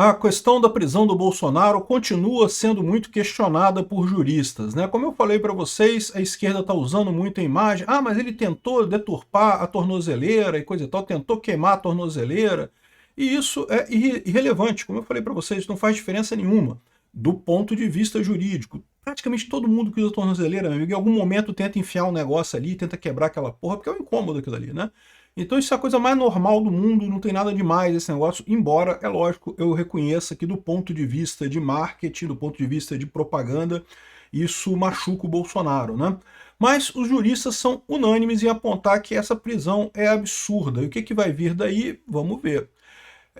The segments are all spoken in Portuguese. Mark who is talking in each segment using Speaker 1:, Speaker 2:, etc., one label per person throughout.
Speaker 1: A questão da prisão do Bolsonaro continua sendo muito questionada por juristas, né? Como eu falei para vocês, a esquerda está usando muito a imagem. Ah, mas ele tentou deturpar a tornozeleira e coisa e tal, tentou queimar a tornozeleira. E isso é irrelevante. Como eu falei para vocês, não faz diferença nenhuma do ponto de vista jurídico. Praticamente todo mundo que usa tornozeleira, meu amigo, em algum momento tenta enfiar um negócio ali, tenta quebrar aquela porra, porque é um incômodo aquilo ali, né? Então isso é a coisa mais normal do mundo, não tem nada demais esse negócio, embora, é lógico, eu reconheça que do ponto de vista de marketing, do ponto de vista de propaganda, isso machuca o Bolsonaro, né? Mas os juristas são unânimes em apontar que essa prisão é absurda. E o que vai vir daí? Vamos ver.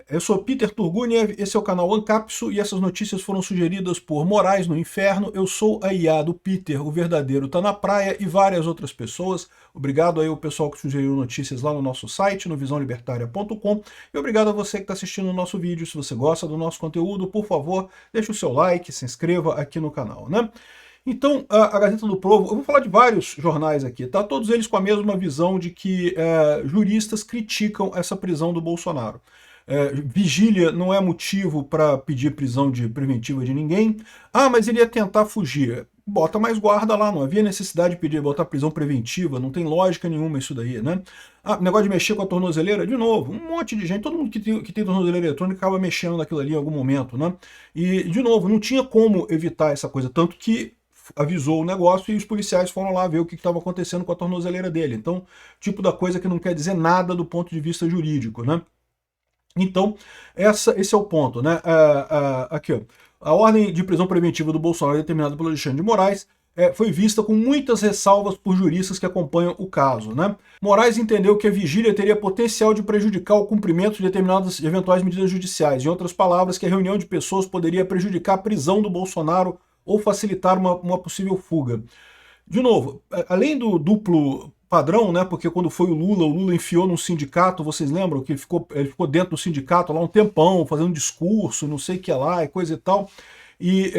Speaker 1: Eu sou Peter Turguniev, esse é o canal Ancapso e essas notícias foram sugeridas por Moraes no Inferno. Eu sou a IA do Peter, o verdadeiro tá na praia, e várias outras pessoas. Obrigado aí ao pessoal que sugeriu notícias lá no nosso site, no visãolibertaria.com, e obrigado a você que está assistindo o nosso vídeo. Se você gosta do nosso conteúdo, por favor, deixe o seu like, se inscreva aqui no canal, né? Então, a Gazeta do Povo, eu vou falar de vários jornais aqui, tá? Todos eles com a mesma visão de que juristas criticam essa prisão do Bolsonaro. Vigília não é motivo para pedir prisão preventiva de ninguém. Ah, mas ele ia tentar fugir. Bota mais guarda lá, não havia necessidade de botar prisão preventiva, não tem lógica nenhuma isso daí, né? Ah, negócio de mexer com a tornozeleira, de novo, um monte de gente, todo mundo que tem tornozeleira eletrônica acaba mexendo naquilo ali em algum momento, né? E, de novo, não tinha como evitar essa coisa, tanto que avisou o negócio e os policiais foram lá ver o que estava acontecendo com a tornozeleira dele. Então, tipo da coisa que não quer dizer nada do ponto de vista jurídico, né? Então, esse é o ponto, né? Aqui, ó. A ordem de prisão preventiva do Bolsonaro, determinada pelo Alexandre de Moraes, foi vista com muitas ressalvas por juristas que acompanham o caso, né? Moraes entendeu que a vigília teria potencial de prejudicar o cumprimento de determinadas eventuais medidas judiciais. Em outras palavras, que a reunião de pessoas poderia prejudicar a prisão do Bolsonaro ou facilitar uma possível fuga. De novo, além do duplo padrão, né? Porque quando foi o Lula enfiou num sindicato, vocês lembram que ele ficou dentro do sindicato lá um tempão, fazendo discurso, não sei o que lá, e coisa e tal. E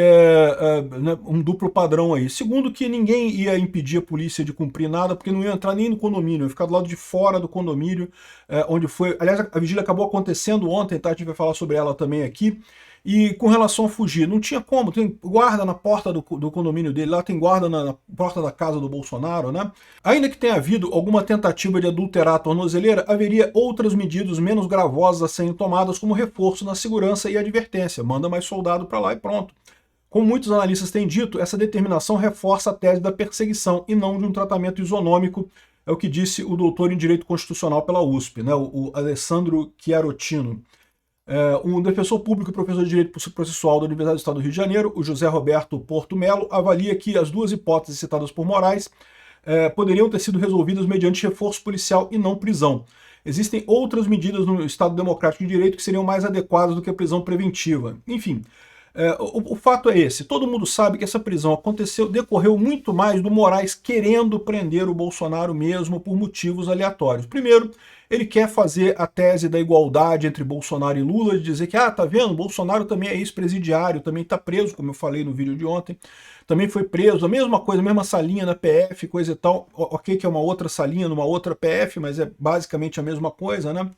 Speaker 1: né, um duplo padrão aí. Segundo, que ninguém ia impedir a polícia de cumprir nada, porque não ia entrar nem no condomínio, ia ficar do lado de fora do condomínio, onde foi... Aliás, a vigília acabou acontecendo ontem, tá? A gente vai falar sobre ela também aqui. E com relação a fugir, não tinha como, tem guarda na porta do condomínio dele, lá tem guarda na porta da casa do Bolsonaro, né? Ainda que tenha havido alguma tentativa de adulterar a tornozeleira, haveria outras medidas menos gravosas a serem tomadas, como reforço na segurança e advertência. Manda mais soldado para lá e pronto. Como muitos analistas têm dito, essa determinação reforça a tese da perseguição e não de um tratamento isonômico, é o que disse o doutor em Direito Constitucional pela USP, né? O Alessandro Chiarotino. Um defensor público e professor de Direito Processual da Universidade do Estado do Rio de Janeiro, o José Roberto Porto Melo, avalia que as duas hipóteses citadas por Moraes poderiam ter sido resolvidas mediante reforço policial e não prisão. Existem outras medidas no Estado Democrático de Direito que seriam mais adequadas do que a prisão preventiva. Enfim, o fato é esse, todo mundo sabe que essa prisão decorreu muito mais do Moraes querendo prender o Bolsonaro mesmo por motivos aleatórios. Primeiro, ele quer fazer a tese da igualdade entre Bolsonaro e Lula, de dizer que, tá vendo, Bolsonaro também é ex-presidiário, também está preso, como eu falei no vídeo de ontem, também foi preso, a mesma coisa, a mesma salinha na PF, coisa e tal, ok que é uma outra salinha numa outra PF, mas é basicamente a mesma coisa, né?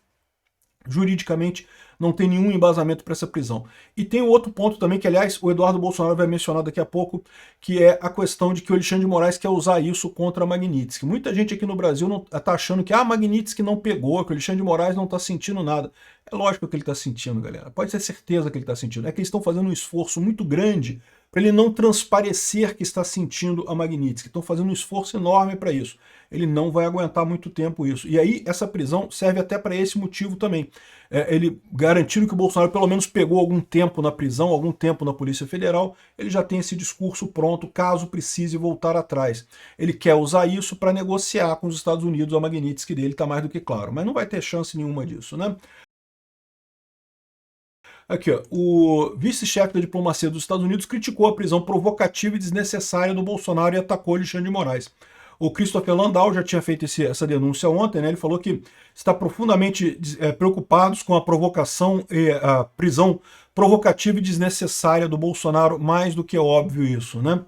Speaker 1: Juridicamente não tem nenhum embasamento para essa prisão. E tem um outro ponto também, que aliás o Eduardo Bolsonaro vai mencionar daqui a pouco, que é a questão de que o Alexandre de Moraes quer usar isso contra a Magnitsky. Muita gente aqui no Brasil está achando que a Magnitsky não pegou, que o Alexandre de Moraes não está sentindo nada. É lógico que ele está sentindo, galera. Pode ter certeza que ele está sentindo. É que eles estão fazendo um esforço muito grande para ele não transparecer que está sentindo a Magnitsky. Estão fazendo um esforço enorme para isso. Ele não vai aguentar muito tempo isso. E aí essa prisão serve até para esse motivo também. Ele garantindo que o Bolsonaro pelo menos pegou algum tempo na prisão, algum tempo na Polícia Federal, ele já tem esse discurso pronto, caso precise voltar atrás. Ele quer usar isso para negociar com os Estados Unidos a Magnitsky dele, está mais do que claro. Mas não vai ter chance nenhuma disso, né? Aqui, ó, o vice-chefe da diplomacia dos Estados Unidos criticou a prisão provocativa e desnecessária do Bolsonaro e atacou Alexandre de Moraes. O Christopher Landau já tinha feito essa denúncia ontem, né? Ele falou que está profundamente preocupado com a provocação e a prisão provocativa e desnecessária do Bolsonaro, mais do que óbvio isso, né?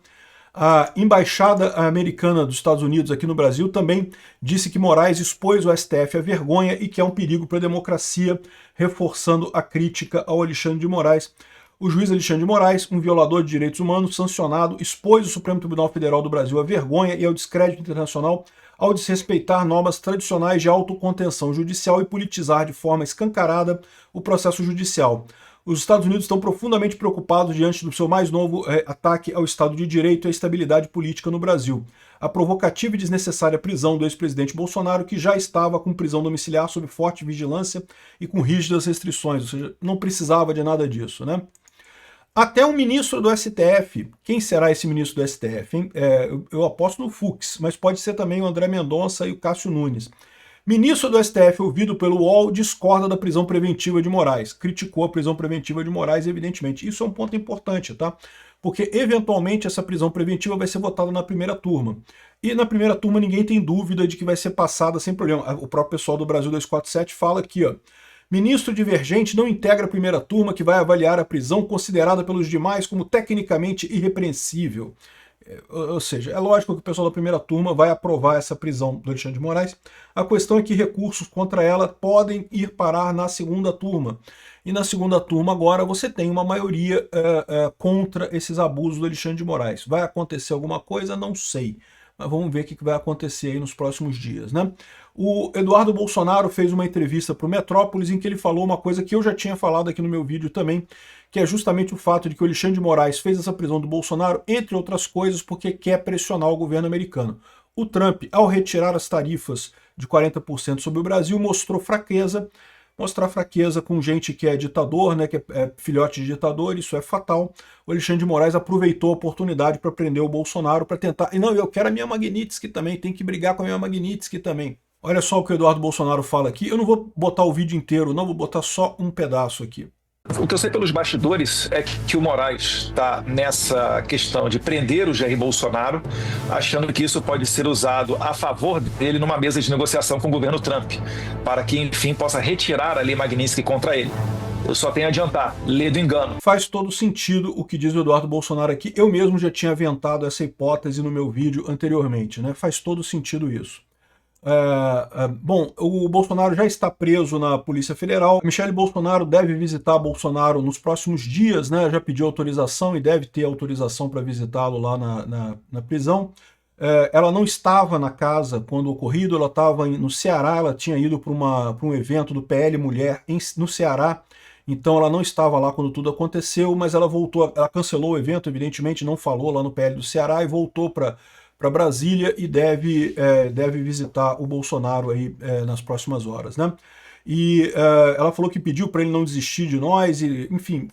Speaker 1: A embaixada americana dos Estados Unidos aqui no Brasil também disse que Moraes expôs o STF à vergonha e que é um perigo para a democracia, reforçando a crítica ao Alexandre de Moraes. O juiz Alexandre de Moraes, um violador de direitos humanos sancionado, expôs o Supremo Tribunal Federal do Brasil à vergonha e ao descrédito internacional ao desrespeitar normas tradicionais de autocontenção judicial e politizar de forma escancarada o processo judicial. Os Estados Unidos estão profundamente preocupados diante do seu mais novo ataque ao Estado de Direito e à estabilidade política no Brasil. A provocativa e desnecessária prisão do ex-presidente Bolsonaro, que já estava com prisão domiciliar sob forte vigilância e com rígidas restrições, ou seja, não precisava de nada disso, né? Até um ministro do STF. Quem será esse ministro do STF, hein? Eu aposto no Fux, mas pode ser também o André Mendonça e o Cássio Nunes. Ministro do STF, ouvido pelo UOL, discorda da prisão preventiva de Moraes. Criticou a prisão preventiva de Moraes, evidentemente. Isso é um ponto importante, tá? Porque, eventualmente, essa prisão preventiva vai ser votada na primeira turma. E na primeira turma ninguém tem dúvida de que vai ser passada sem problema. O próprio pessoal do Brasil 247 fala aqui, ó. Ministro divergente não integra a primeira turma que vai avaliar a prisão considerada pelos demais como tecnicamente irrepreensível. Ou seja, é lógico que o pessoal da primeira turma vai aprovar essa prisão do Alexandre de Moraes. A questão é que recursos contra ela podem ir parar na segunda turma. E na segunda turma agora você tem uma maioria contra esses abusos do Alexandre de Moraes. Vai acontecer alguma coisa? Não sei. Mas vamos ver o que vai acontecer aí nos próximos dias, né? O Eduardo Bolsonaro fez uma entrevista para o Metrópolis em que ele falou uma coisa que eu já tinha falado aqui no meu vídeo também, que é justamente o fato de que o Alexandre de Moraes fez essa prisão do Bolsonaro, entre outras coisas, porque quer pressionar o governo americano. O Trump, ao retirar as tarifas de 40% sobre o Brasil, mostrou fraqueza. Mostrar fraqueza com gente que é ditador, né, que é filhote de ditador, isso é fatal. O Alexandre de Moraes aproveitou a oportunidade para prender o Bolsonaro, para tentar... E não, eu quero a minha Magnitsky também, tem que brigar com a minha Magnitsky também. Olha só o que o Eduardo Bolsonaro fala aqui. Eu não vou botar o vídeo inteiro, não, vou botar só um pedaço aqui.
Speaker 2: O que eu sei pelos bastidores é que o Moraes está nessa questão de prender o Jair Bolsonaro, achando que isso pode ser usado a favor dele numa mesa de negociação com o governo Trump, para que, enfim, possa retirar a lei Magnitsky contra ele. Eu só tenho a adiantar, lê do engano.
Speaker 1: Faz todo sentido o que diz o Eduardo Bolsonaro aqui. Eu mesmo já tinha aventado essa hipótese no meu vídeo anteriormente, né? Faz todo sentido isso. Bom, o Bolsonaro já está preso na Polícia Federal. Michele Bolsonaro deve visitar Bolsonaro nos próximos dias, né? Já pediu autorização e deve ter autorização para visitá-lo lá na prisão. Ela não estava na casa quando ocorrido, ela estava no Ceará, ela tinha ido para um evento do PL Mulher no Ceará, então ela não estava lá quando tudo aconteceu, mas ela voltou, ela cancelou o evento, evidentemente, não falou lá no PL do Ceará e voltou para Brasília e deve visitar o Bolsonaro aí nas próximas horas, né? E ela falou que pediu para ele não desistir de nós, e, enfim,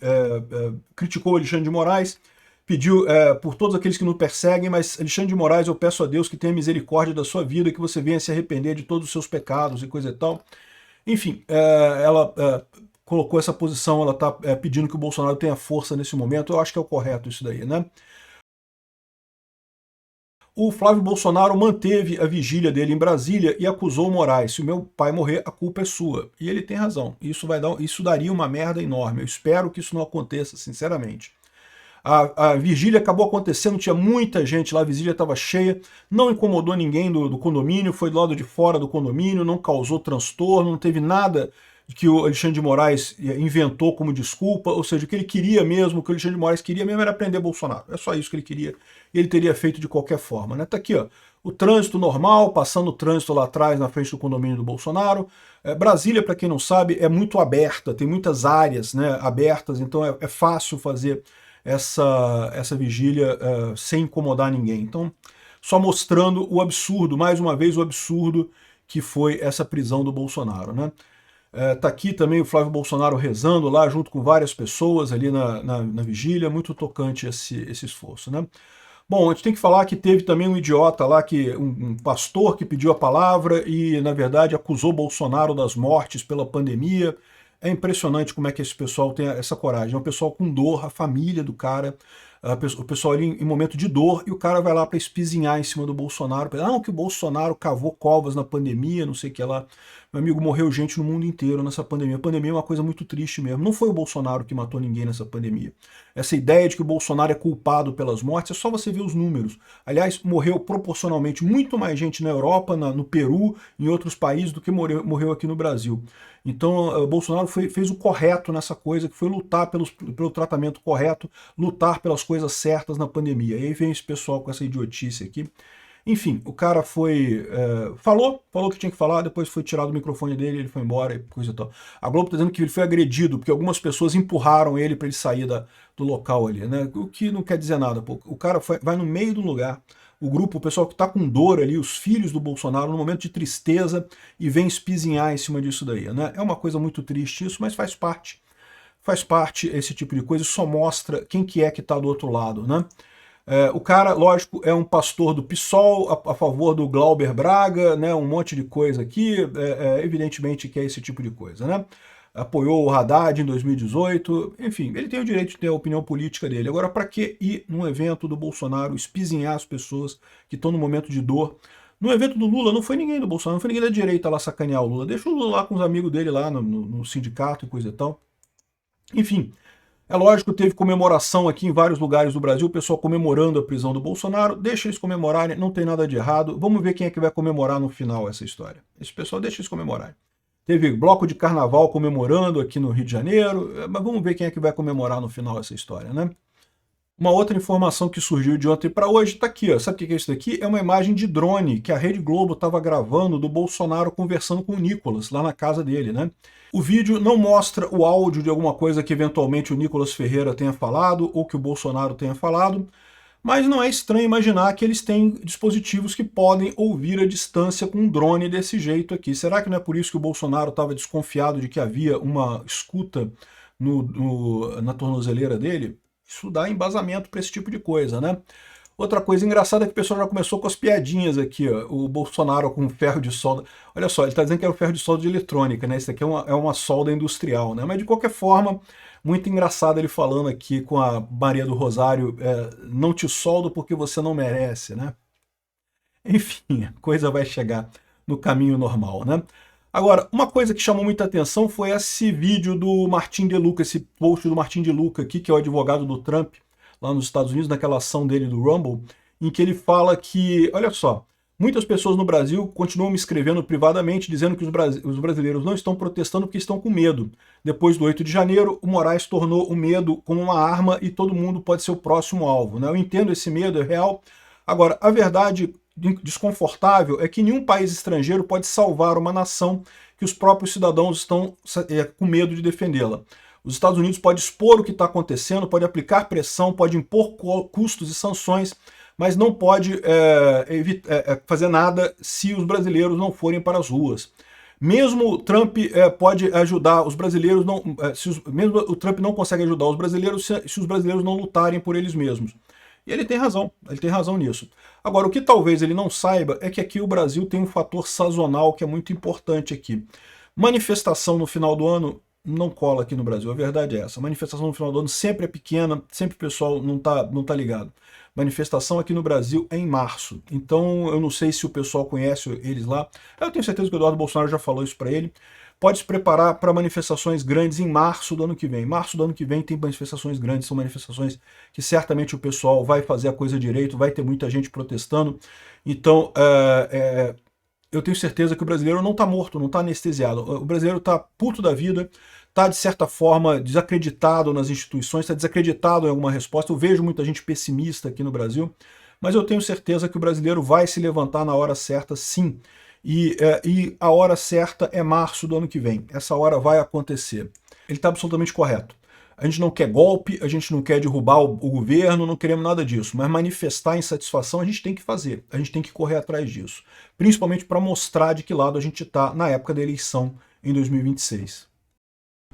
Speaker 1: criticou o Alexandre de Moraes, pediu por todos aqueles que nos perseguem, mas Alexandre de Moraes, eu peço a Deus que tenha misericórdia da sua vida, que você venha se arrepender de todos os seus pecados e coisa e tal. Enfim, ela colocou essa posição, ela está pedindo que o Bolsonaro tenha força nesse momento. Eu acho que é o correto isso daí, né? O Flávio Bolsonaro manteve a vigília dele em Brasília e acusou o Moraes. Se o meu pai morrer, a culpa é sua. E ele tem razão. Isso daria uma merda enorme. Eu espero que isso não aconteça, sinceramente. A vigília acabou acontecendo, tinha muita gente lá, a vigília estava cheia, não incomodou ninguém do condomínio, foi do lado de fora do condomínio, não causou transtorno, não teve nada que o Alexandre de Moraes inventou como desculpa, ou seja, o que ele queria mesmo, o que o Alexandre de Moraes queria mesmo era prender Bolsonaro. É só isso que ele queria, e ele teria feito de qualquer forma, né? Tá aqui, ó, o trânsito normal, passando o trânsito lá atrás, na frente do condomínio do Bolsonaro. Brasília, para quem não sabe, é muito aberta, tem muitas áreas, né, abertas, então é fácil fazer essa vigília sem incomodar ninguém. Então, só mostrando o absurdo, mais uma vez o absurdo que foi essa prisão do Bolsonaro, né? Tá aqui também o Flávio Bolsonaro rezando lá junto com várias pessoas ali na vigília, muito tocante esse esforço, né? Bom, a gente tem que falar que teve também um idiota lá, um pastor que pediu a palavra e, na verdade, acusou Bolsonaro das mortes pela pandemia. É impressionante como é que esse pessoal tem essa coragem. É um pessoal com dor, a família do cara. o pessoal ali em momento de dor, e o cara vai lá para espizinhar em cima do Bolsonaro, que o Bolsonaro cavou covas na pandemia, não sei o que lá. Meu amigo, morreu gente no mundo inteiro nessa pandemia. A pandemia é uma coisa muito triste mesmo. Não foi o Bolsonaro que matou ninguém nessa pandemia. Essa ideia de que o Bolsonaro é culpado pelas mortes, é só você ver os números. Aliás, morreu proporcionalmente muito mais gente na Europa, no Peru, em outros países, do que morreu aqui no Brasil. Então, o Bolsonaro fez o correto nessa coisa, que foi lutar pelo tratamento correto, lutar pelas coisas certas na pandemia. E aí vem esse pessoal com essa idiotice aqui. Enfim, o cara falou que tinha que falar, depois foi tirado o microfone dele, ele foi embora e coisa e tal. A Globo tá dizendo que ele foi agredido, porque algumas pessoas empurraram ele para ele sair do local ali, né? O que não quer dizer nada, pô. O cara vai no meio do lugar, o pessoal que tá com dor ali, os filhos do Bolsonaro, no momento de tristeza, e vem espizinhar em cima disso daí, né? É uma coisa muito triste isso, mas faz parte esse tipo de coisa, só mostra quem que tá do outro lado, né? O cara, lógico, é um pastor do PSOL, a favor do Glauber Braga, né, um monte de coisa aqui, evidentemente que é esse tipo de coisa, né? Apoiou o Haddad em 2018, enfim, ele tem o direito de ter a opinião política dele. Agora, para que ir num evento do Bolsonaro, espizinhar as pessoas que estão no momento de dor? No evento do Lula não foi ninguém do Bolsonaro, não foi ninguém da direita lá sacanear o Lula, deixa o Lula lá com os amigos dele lá no sindicato e coisa e tal. Enfim, é lógico, teve comemoração aqui em vários lugares do Brasil, o pessoal comemorando a prisão do Bolsonaro, deixa eles comemorarem, não tem nada de errado, vamos ver quem é que vai comemorar no final essa história. Esse pessoal deixa eles comemorarem. Teve bloco de carnaval comemorando aqui no Rio de Janeiro, mas vamos ver quem é que vai comemorar no final essa história, né? Uma outra informação que surgiu de ontem para hoje está aqui, ó. Sabe o que é isso daqui? É uma imagem de drone que a Rede Globo estava gravando do Bolsonaro conversando com o Nicolas, lá na casa dele, né? O vídeo não mostra o áudio de alguma coisa que eventualmente o Nicolas Ferreira tenha falado ou que o Bolsonaro tenha falado, mas não é estranho imaginar que eles têm dispositivos que podem ouvir à distância com um drone desse jeito aqui. Será que não é por isso que o Bolsonaro estava desconfiado de que havia uma escuta na tornozeleira dele? Isso dá embasamento para esse tipo de coisa, né? Outra coisa engraçada é que o pessoal já começou com as piadinhas aqui, ó. O Bolsonaro com ferro de solda. Olha só, ele está dizendo que é o ferro de solda de eletrônica, né? Isso aqui é uma solda industrial, né? Mas de qualquer forma, muito engraçado ele falando aqui com a Maria do Rosário, não te soldo porque você não merece, né? Enfim, a coisa vai chegar no caminho normal, né? Agora, uma coisa que chamou muita atenção foi esse vídeo do Martin De Luca, esse post do Martin De Luca aqui, que é o advogado do Trump, lá nos Estados Unidos, naquela ação dele do Rumble, em que ele fala que, olha só, muitas pessoas no Brasil continuam me escrevendo privadamente dizendo que os brasileiros não estão protestando porque estão com medo. Depois do 8 de janeiro, o Moraes tornou o medo como uma arma e todo mundo pode ser o próximo alvo, né? Eu entendo esse medo, é real. Agora, a verdade desconfortável é que nenhum país estrangeiro pode salvar uma nação que os próprios cidadãos estão com medo de defendê-la. Os Estados Unidos pode expor o que está acontecendo, pode aplicar pressão, pode impor custos e sanções, mas não pode fazer nada se os brasileiros não forem para as ruas. Mesmo Trump pode ajudar os brasileiros, mesmo o Trump não consegue ajudar os brasileiros se os brasileiros não lutarem por eles mesmos. E ele tem razão nisso. Agora, o que talvez ele não saiba é que aqui o Brasil tem um fator sazonal que é muito importante aqui. Manifestação no final do ano não cola aqui no Brasil, a verdade é essa. Manifestação no final do ano sempre é pequena, sempre o pessoal não tá ligado. Manifestação aqui no Brasil é em março, então eu não sei se o pessoal conhece eles lá. Eu tenho certeza que o Eduardo Bolsonaro já falou isso para ele. Pode se preparar para manifestações grandes em março do ano que vem. Março do ano que vem tem manifestações grandes, são manifestações que certamente o pessoal vai fazer a coisa direito, vai ter muita gente protestando. Então, eu tenho certeza que o brasileiro não está morto, não está anestesiado. O brasileiro está puto da vida, está, de certa forma, desacreditado nas instituições, está desacreditado em alguma resposta. Eu vejo muita gente pessimista aqui no Brasil, mas eu tenho certeza que o brasileiro vai se levantar na hora certa, sim. E a hora certa é março do ano que vem. Essa hora vai acontecer. Ele está absolutamente correto. A gente não quer golpe, a gente não quer derrubar o governo, não queremos nada disso. Mas manifestar insatisfação a gente tem que fazer. A gente tem que correr atrás disso. Principalmente para mostrar de que lado a gente está na época da eleição em 2026.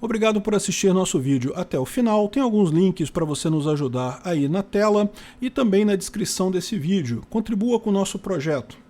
Speaker 1: Obrigado por assistir nosso vídeo até o final. Tem alguns links para você nos ajudar aí na tela e também na descrição desse vídeo. Contribua com o nosso projeto.